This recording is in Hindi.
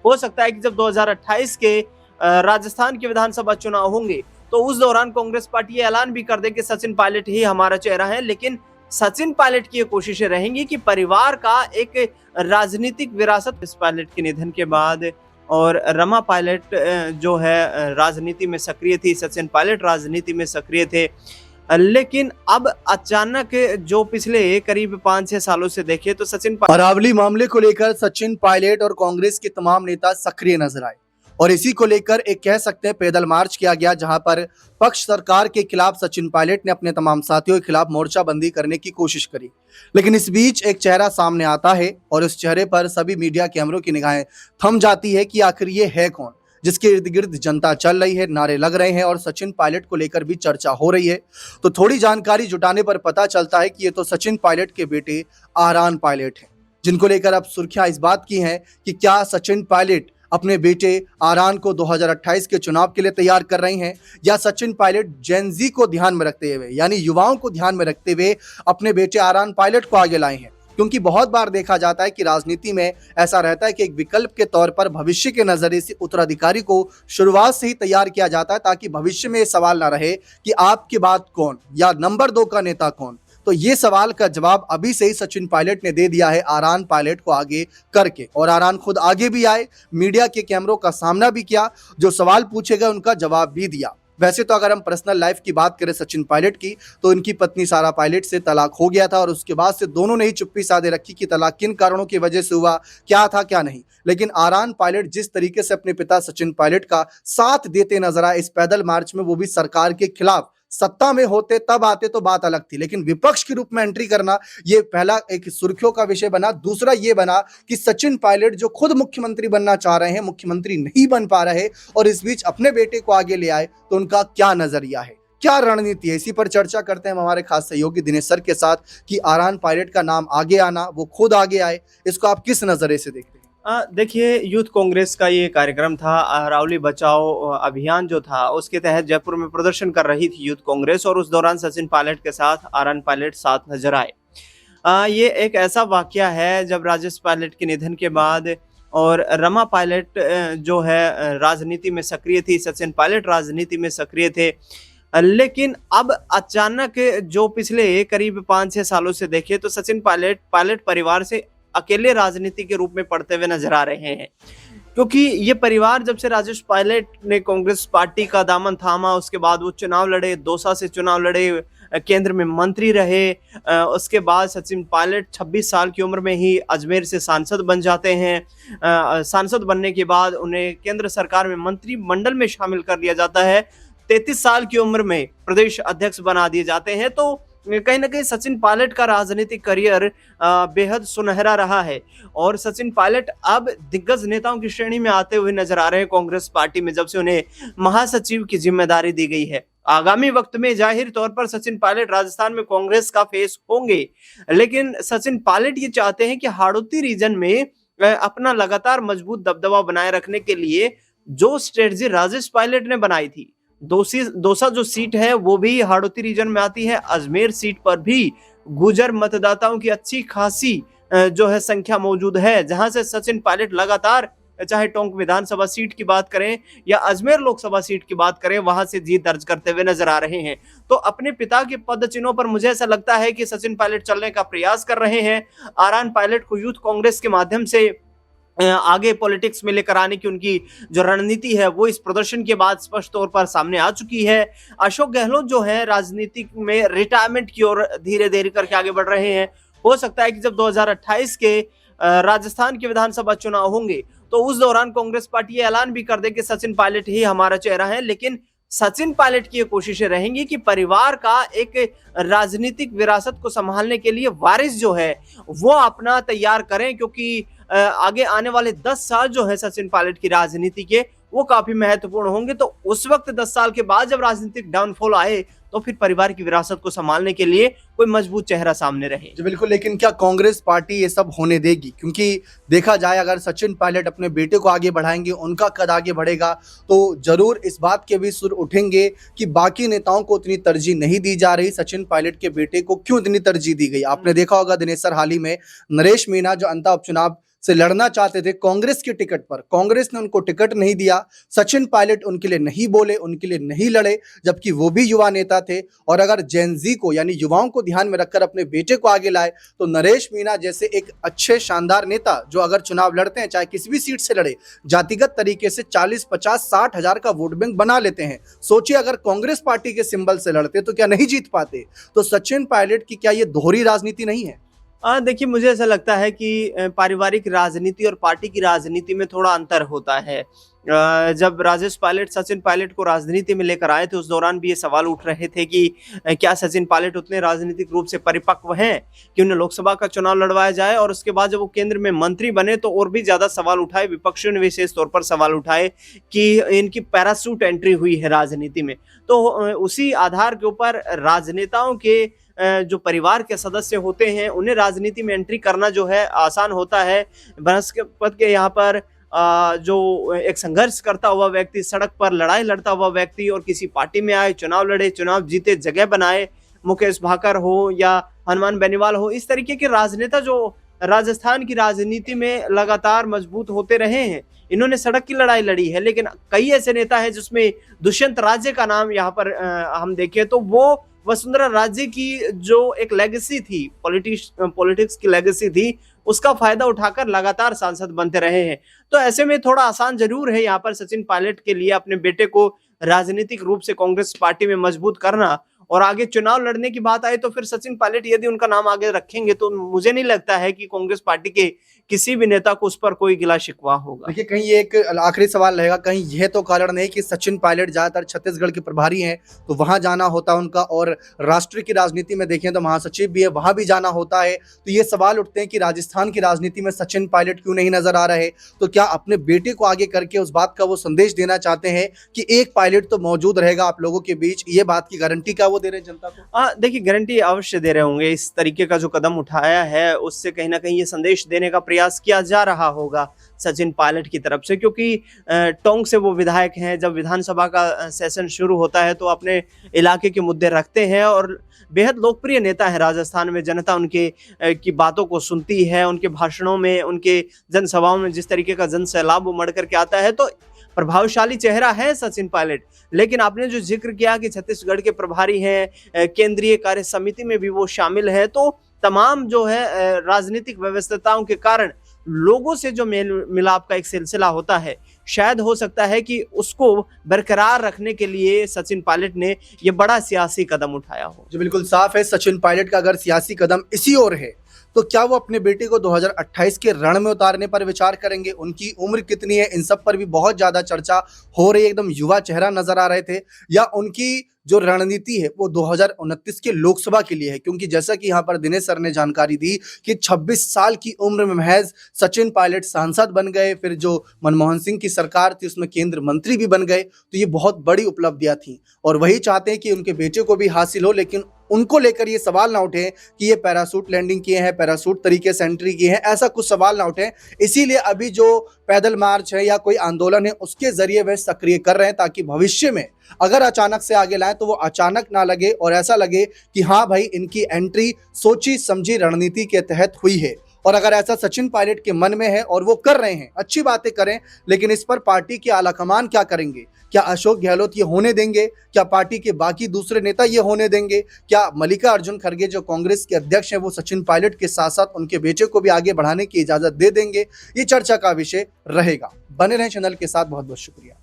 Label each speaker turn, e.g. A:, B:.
A: हो सकता है कि जब 2028 के राजस्थान के विधानसभा चुनाव होंगे तो उस दौरान कांग्रेस पार्टी ये ऐलान भी कर दे कि सचिन पायलट ही हमारा चेहरा है। लेकिन सचिन पायलट की ये कोशिशें रहेंगी कि परिवार का एक राजनीतिक विरासत इस पायलट के निधन के बाद, और रमा पायलट जो है राजनीति में सक्रिय थी, सचिन पायलट राजनीति में सक्रिय थे। लेकिन अब अचानक जो पिछले करीब 5-6 सालों से देखे तो सचिन
B: अरावली मामले को लेकर सचिन पायलट और कांग्रेस के तमाम नेता सक्रिय नजर आए और इसी को लेकर एक कह सकते हैं पैदल मार्च किया गया, जहां पर पक्ष सरकार के खिलाफ सचिन पायलट ने अपने तमाम साथियों के खिलाफ मोर्चाबंदी करने की कोशिश करी। लेकिन इस बीच एक चेहरा सामने आता है और उस चेहरे पर सभी मीडिया कैमरों की निगाहें थम जाती है कि आखिर ये है कौन, जिसके इर्द गिर्द जनता चल रही है, नारे लग रहे हैं और सचिन पायलट को लेकर भी चर्चा हो रही है। तो थोड़ी जानकारी जुटाने पर पता चलता है कि ये तो सचिन पायलट के बेटे आरान पायलट हैं, जिनको लेकर अब सुर्खियां इस बात की हैं कि क्या सचिन पायलट अपने बेटे आरान को 2028 के चुनाव के लिए तैयार कर रहे हैं, या सचिन पायलट जेनजी को ध्यान में रखते हुए यानी युवाओं को ध्यान में रखते हुए अपने बेटे आरान पायलट को आगे लाए हैं। क्योंकि बहुत बार देखा जाता है कि राजनीति में ऐसा रहता है कि एक विकल्प के तौर पर भविष्य के नजरिए से उत्तराधिकारी को शुरुआत से ही तैयार किया जाता है, ताकि भविष्य में ये सवाल ना रहे कि आपके बाद कौन या नंबर 2 का नेता कौन। तो ये सवाल का जवाब अभी से ही सचिन पायलट ने दे दिया है आरान पायलट को आगे करके, और आरान खुद आगे भी आए, मीडिया के कैमरों का सामना भी किया, जो सवाल पूछे गए उनका जवाब भी दिया। वैसे तो अगर हम पर्सनल लाइफ की बात करें सचिन पायलट की, तो इनकी पत्नी सारा पायलट से तलाक हो गया था और उसके बाद से दोनों ने ही चुप्पी साधे रखी कि तलाक किन कारणों की वजह से हुआ, क्या था क्या नहीं। लेकिन आरान पायलट जिस तरीके से अपने पिता सचिन पायलट का साथ देते नजर आए इस पैदल मार्च में, वो भी सरकार के खिलाफ, सत्ता में होते तब आते तो बात अलग थी, लेकिन विपक्ष के रूप में एंट्री करना ये पहला एक सुर्खियों का विषय बना। दूसरा ये बना कि सचिन पायलट जो खुद मुख्यमंत्री बनना चाह रहे हैं, मुख्यमंत्री नहीं बन पा रहे और इस बीच अपने बेटे को आगे ले आए, तो उनका क्या नजरिया है, क्या रणनीति है। इसी पर चर्चा करते हैं हमारे खास सहयोगी दिनेश सर के साथ कि आरान पायलट का नाम आगे आना, वो खुद आगे आए, इसको आप किस नजरिए से देखते हैं।
A: देखिए, यूथ कांग्रेस का ये कार्यक्रम था, अरावली बचाओ अभियान जो था उसके तहत जयपुर में प्रदर्शन कर रही थी यूथ कांग्रेस, और उस दौरान सचिन पायलट के साथ आरान पायलट साथ नजर आए। ये एक ऐसा वाकया है जब राजेश पायलट के निधन के बाद और रमा पायलट जो है राजनीति में सक्रिय थी, सचिन पायलट राजनीति में सक्रिय थे। लेकिन अब अचानक जो पिछले करीब 5-6 सालों से देखे तो सचिन पायलट परिवार से अकेले राजनीति के रूप में पढ़ते हुए नजर आ रहे हैं। क्योंकि ये परिवार जब से राजेश पायलट ने कांग्रेस पार्टी का दामन थामा, उसके बाद वो चुनाव लड़े, दौसा से चुनाव लड़े, केंद्र में मंत्री रहे। उसके बाद सचिन पायलट 26 साल की उम्र में ही अजमेर से सांसद बन जाते हैं। सांसद बनने के बाद उन्हें केंद्र सरकार में मंत्रिमंडल में शामिल कर लिया जाता है। 33 साल की उम्र में प्रदेश अध्यक्ष बना दिए जाते हैं। तो कहीं ना कहीं सचिन पायलट का राजनीतिक करियर बेहद सुनहरा रहा है, और सचिन पायलट अब दिग्गज नेताओं की श्रेणी में आते हुए नजर आ रहे हैं कांग्रेस पार्टी में, जब से उन्हें महासचिव की जिम्मेदारी दी गई है। आगामी वक्त में जाहिर तौर पर सचिन पायलट राजस्थान में कांग्रेस का फेस होंगे, लेकिन सचिन पायलट ये चाहते हैं कि हाड़ौती रीजन में अपना लगातार मजबूत दबदबा बनाए रखने के लिए जो स्ट्रेटजी राजेश पायलट ने बनाई थी, दौसा जो सीट है वो भी हाड़ौती रीजन में आती है। अजमेर सीट पर भी गुर्जर मतदाताओं की अच्छी खासी जो है संख्या मौजूद है, जहां से सचिन पायलट लगातार, चाहे टोंक विधानसभा सीट की बात करें या अजमेर लोकसभा सीट की बात करें, वहां से जीत दर्ज करते हुए नजर आ रहे हैं। तो अपने पिता के पद चिन्हों पर मुझे ऐसा लगता है कि सचिन पायलट चलने का प्रयास कर रहे हैं। आरान पायलट को यूथ कांग्रेस के माध्यम से आगे पॉलिटिक्स में लेकर आने की उनकी जो रणनीति है वो इस प्रदर्शन के बाद स्पष्ट तौर पर सामने आ चुकी है। अशोक गहलोत जो है राजनीति में रिटायरमेंट की ओर धीरे धीरे करके आगे बढ़ रहे हैं। हो सकता है कि जब 2028 के राजस्थान के विधानसभा चुनाव होंगे तो उस दौरान कांग्रेस पार्टी ये ऐलान भी कर दे कि सचिन पायलट ही हमारा चेहरा है। लेकिन सचिन पायलट की ये कोशिशें रहेंगी कि परिवार का एक राजनीतिक विरासत को संभालने के लिए वारिस जो है वो अपना तैयार करें, क्योंकि आगे आने वाले 10 साल जो है सचिन पायलट की राजनीति के वो काफी महत्वपूर्ण होंगे। तो उस वक्त 10 साल के बाद जब राजनीतिक डाउनफॉल आए तो फिर परिवार की विरासत को संभालने के लिए कोई मजबूत चेहरा सामने रहे।
B: जी बिल्कुल, लेकिन क्या कांग्रेस पार्टी ये सब होने देगी? क्योंकि देखा जाए अगर सचिन पायलट अपने बेटे को आगे बढ़ाएंगे, उनका कद आगे बढ़ेगा, तो जरूर इस बात के भी सुर उठेंगे कि बाकी नेताओं को उतनी तरजीह नहीं दी जा रही, सचिन पायलट के बेटे को क्यों इतनी तरजीह दी गई। आपने देखा होगा दिनेश सर, हाल ही में नरेश मीणा जो अंता उपचुनाव से लड़ना चाहते थे कांग्रेस के टिकट पर, कांग्रेस ने उनको टिकट नहीं दिया। सचिन पायलट उनके लिए नहीं बोले, उनके लिए नहीं लड़े, जबकि वो भी युवा नेता थे। और अगर जेनजी को यानी युवाओं को ध्यान में रखकर अपने बेटे को आगे लाए तो नरेश मीणा जैसे एक अच्छे शानदार नेता जो अगर चुनाव लड़ते हैं, चाहे किसी भी सीट से लड़े, जातिगत तरीके से 40, 50, 60 हजार का वोट बैंक बना लेते हैं। सोचिए अगर कांग्रेस पार्टी के सिंबल से लड़ते तो क्या नहीं जीत पाते? तो सचिन पायलट की क्या ये दोहरी राजनीति नहीं है?
A: देखिए, मुझे ऐसा लगता है कि पारिवारिक राजनीति और पार्टी की राजनीति में थोड़ा अंतर होता है। जब राजेश पायलट सचिन पायलट को राजनीति में लेकर आए थे, उस दौरान भी ये सवाल उठ रहे थे कि क्या सचिन पायलट उतने राजनीतिक रूप से परिपक्व हैं कि उन्हें लोकसभा का चुनाव लड़वाया जाए। और उसके बाद जब वो केंद्र में मंत्री बने तो और भी ज्यादा सवाल उठाए, विपक्षियों ने विशेष तौर पर सवाल उठाए कि इनकी पैराशूट एंट्री हुई है राजनीति में। तो उसी आधार के ऊपर राजनेताओं के जो परिवार के सदस्य होते हैं उन्हें राजनीति में एंट्री करना जो है आसान होता है। बनस्पत के यहाँ पर जो एक संघर्ष करता हुआ व्यक्ति, सड़क पर लड़ाई लड़ता हुआ व्यक्ति और किसी पार्टी में आए, चुनाव लड़े, चुनाव जीते, जगह बनाए, मुकेश भाकर हो या हनुमान बेनीवाल हो, इस तरीके के राजनेता जो राजस्थान की राजनीति में लगातार मजबूत होते रहे हैं, इन्होंने सड़क की लड़ाई लड़ी है। लेकिन कई ऐसे नेता हैं जिसमें दुष्यंत राज्य का नाम यहाँ पर हम देखें तो वो वसुंधरा राजे की जो एक लेगेसी थी, पॉलिटिक्स की लेगेसी थी, उसका फायदा उठाकर लगातार सांसद बनते रहे हैं। तो ऐसे में थोड़ा आसान जरूर है यहाँ पर सचिन पायलट के लिए अपने बेटे को राजनीतिक रूप से कांग्रेस पार्टी में मजबूत करना। और आगे चुनाव लड़ने की बात आए तो फिर सचिन पायलट यदि उनका नाम आगे रखेंगे तो मुझे नहीं लगता है कि कांग्रेस पार्टी के किसी भी नेता को उस पर कोई गिला शिकवा होगा।
B: देखिए, कहीं ये एक आखिरी सवाल रहेगा, कहीं यह तो कारण नहीं कि सचिन पायलट ज्यादातर छत्तीसगढ़ के प्रभारी हैं तो वहां जाना होता उनका, और राष्ट्र की राजनीति में देखें तो महासचिव भी है, वहां भी जाना होता है। तो ये सवाल उठते हैं कि राजस्थान की राजनीति में सचिन पायलट क्यों नहीं नजर आ रहे? तो क्या अपने बेटे को आगे करके उस बात का वो संदेश देना चाहते हैं कि एक पायलट तो मौजूद रहेगा आप लोगों के बीच? ये बात की गारंटी क्या वो दे रहे हैं जनता को?
A: देखिए, गारंटी अवश्य दे रहे होंगे। इस तरीके का जो कदम उठाया है उससे कहीं ना कहीं ये संदेश देने का प्रयास किया जा रहा होगा सचिन पायलट की तरफ से, क्योंकि टोंक से वो विधायक हैं। जब विधानसभा का सेशन शुरू होता है तो अपने इलाके के मुद्दे रखते हैं और बेहद लोकप्रिय नेता है राजस्थान में। जनता उनके की बातों को सुनती है, उनके भाषणों में, उनके जनसभाओं में जिस तरीके का जन सैलाब उमड़ करके आता है, तो प्रभावशाली चेहरा है सचिन पायलट। लेकिन आपने जो जिक्र किया कि छत्तीसगढ़ के प्रभारी हैं, केंद्रीय कार्य समिति में भी वो शामिल है, तो तमाम जो है राजनीतिक व्यवस्थाओं के कारण लोगों से जो मेल मिलाप का एक सिलसिला होता है, शायद हो सकता है कि उसको बरकरार रखने के लिए सचिन पायलट ने ये बड़ा सियासी कदम उठाया हो।
B: जो बिल्कुल साफ है, सचिन पायलट का अगर सियासी कदम इसी ओर है तो क्या वो अपने बेटे को 2028 के रण में उतारने पर विचार करेंगे? उनकी उम्र कितनी है, इन सब पर भी बहुत ज्यादा चर्चा हो रही है। एकदम युवा चेहरा नजर आ रहे थे, या उनकी जो रणनीति है वो 2029 के लोकसभा के लिए है? क्योंकि जैसा कि यहाँ पर दिनेश सर ने जानकारी दी कि 26 साल की उम्र में महज सचिन पायलट सांसद बन गए, फिर जो मनमोहन सिंह की सरकार थी उसमें केंद्र मंत्री भी बन गए। तो ये बहुत बड़ी उपलब्धियां थी और वही चाहते हैं कि उनके बेटे को भी हासिल हो, लेकिन उनको लेकर ये सवाल ना उठे कि ये पैराशूट लैंडिंग किए हैं, पैराशूट तरीके से एंट्री की है, ऐसा कुछ सवाल ना उठे। इसीलिए अभी जो पैदल मार्च है या कोई आंदोलन है उसके जरिए वह सक्रिय कर रहे हैं, ताकि भविष्य में अगर अचानक से आगे लाएं तो वो अचानक ना लगे और ऐसा लगे कि हाँ भाई, इनकी एंट्री सोची समझी रणनीति के तहत हुई है। और अगर ऐसा सचिन पायलट के मन में है और वो कर रहे हैं, अच्छी बातें करें, लेकिन इस पर पार्टी के आलाकमान क्या करेंगे? क्या अशोक गहलोत ये होने देंगे? क्या पार्टी के बाकी दूसरे नेता ये होने देंगे? क्या मल्लिकार्जुन खड़गे जो कांग्रेस के अध्यक्ष हैं वो सचिन पायलट के साथ साथ उनके बेटे को भी आगे बढ़ाने की इजाजत दे देंगे? ये चर्चा का विषय रहेगा। बने रहें चैनल के साथ। बहुत बहुत शुक्रिया।